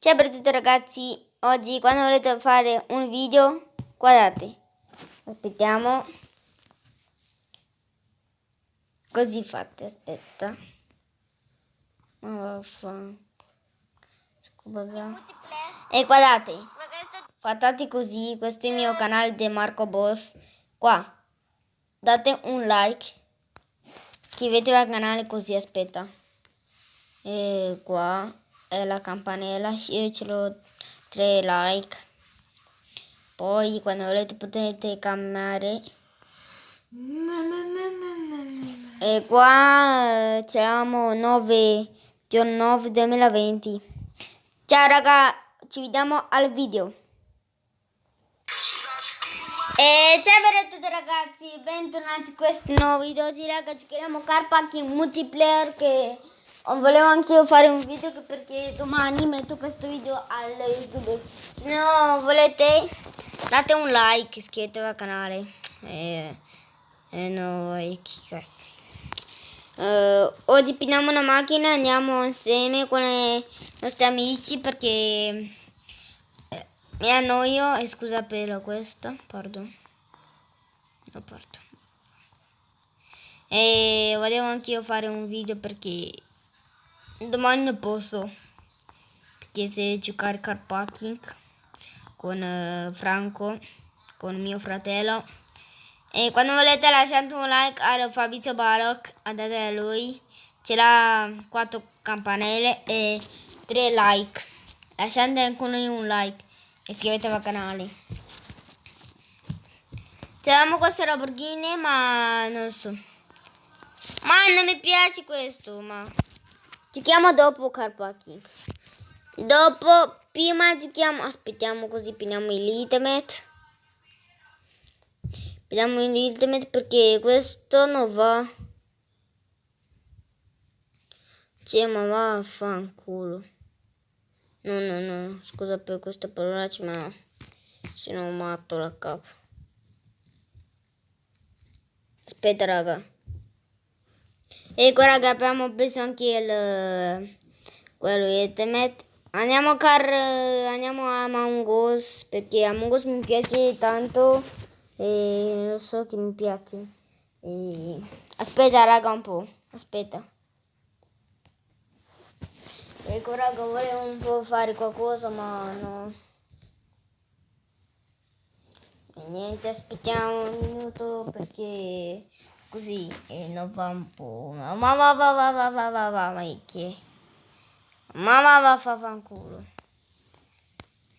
Ciao per tutti ragazzi, oggi quando volete fare un video, guardate, aspettiamo, così fate, aspetta, scusa, e guardate, fate così, questo è il mio canale di Marco Boss, qua, date un like, iscrivetevi al canale così, aspetta, e qua è la campanella, io ce l'ho 3 like, poi quando volete potete cambiare, e qua c'eravamo 9 giorno 9 2020. Ciao raga, ci vediamo al video. E ciao per tutti ragazzi, bentornati in questo nuovo video. Oggi raga giocheremo Car Parking Multiplayer, che volevo anch'io fare un video perché domani metto questo video al YouTube. Se no volete date un like, iscrivetevi al canale e noi cazzi. Oggi prendiamo una macchina, andiamo insieme con i nostri amici perché mi annoio e scusa per questo, pardon. No, pardon. E volevo anch'io fare un video perché domani non posso, perché se giocare car parking con Franco, con mio fratello. E quando volete lasciate un like al Fabrizio Baroc, andate a lui, ce l'ha 4 campanelle e 3 like. Lasciate anche lui un like e iscrivetevi al canale. C'avevamo questo Lamborghini ma non lo so. Ma non mi piace questo, ma giochiamo dopo car parking. Dopo, prima giochiamo, aspettiamo così prendiamo il Ultimate. Prendiamo il Ultimate perché questo non va. Cioè, ma vaffanculo. No, scusa per questa parolaccia, ma se no matto la capo. Aspetta raga. Ecco raga, abbiamo preso anche quello Ultimate. Andiamo a Among Us perché Among Us mi piace tanto e lo so che mi piace. Aspetta raga un po', aspetta. Ecco raga, volevo un po' fare qualcosa ma no. E niente, aspettiamo un minuto perché così non va un po'. Ma che? Ma va fanculo.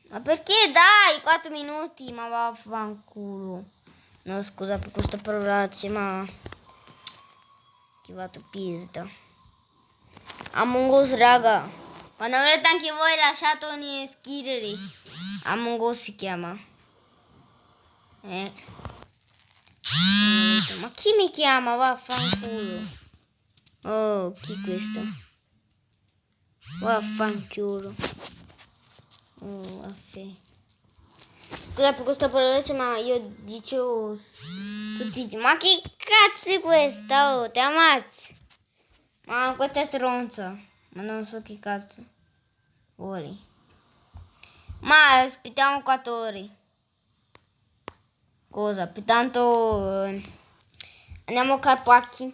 Ma perché dai 4 minuti? Ma vaffanculo. No, scusa per questa parolaccia, ma schivato pista. Among Us raga. Quando volete anche voi lasciate un iscrivere. Among Us si chiama. Ma chi mi chiama? Vaffanculo. Oh, chi è questo? Vaffanculo. Oh, affè. Scusa per questa parolaccia, ma io dicevo tutti. Ma che cazzo è questa? Oh, ti ammazzi. Ma questa è stronza. Ma non so che cazzo vuole. Ma aspettiamo 4 ore. Cosa? Tanto andiamo a car parking.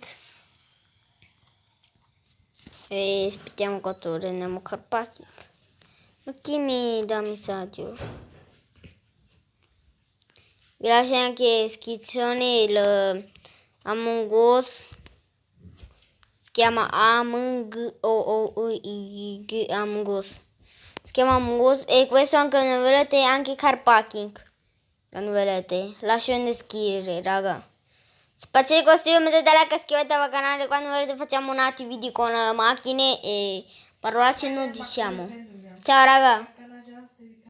E aspettiamo 4 ore, andiamo a car parking. Ma chi mi dà messaggio? Vi lascio anche iscrizione il Among Us. Si chiama Among Us. Si chiama Among Us e questo anche non volete anche car parking. Non volete? Lascio in iscrivere, raga. Se piace questo video mettete like e iscrivetevi al canale. Quando volete facciamo un altro video con macchine e parolacce non diciamo. Ciao raga.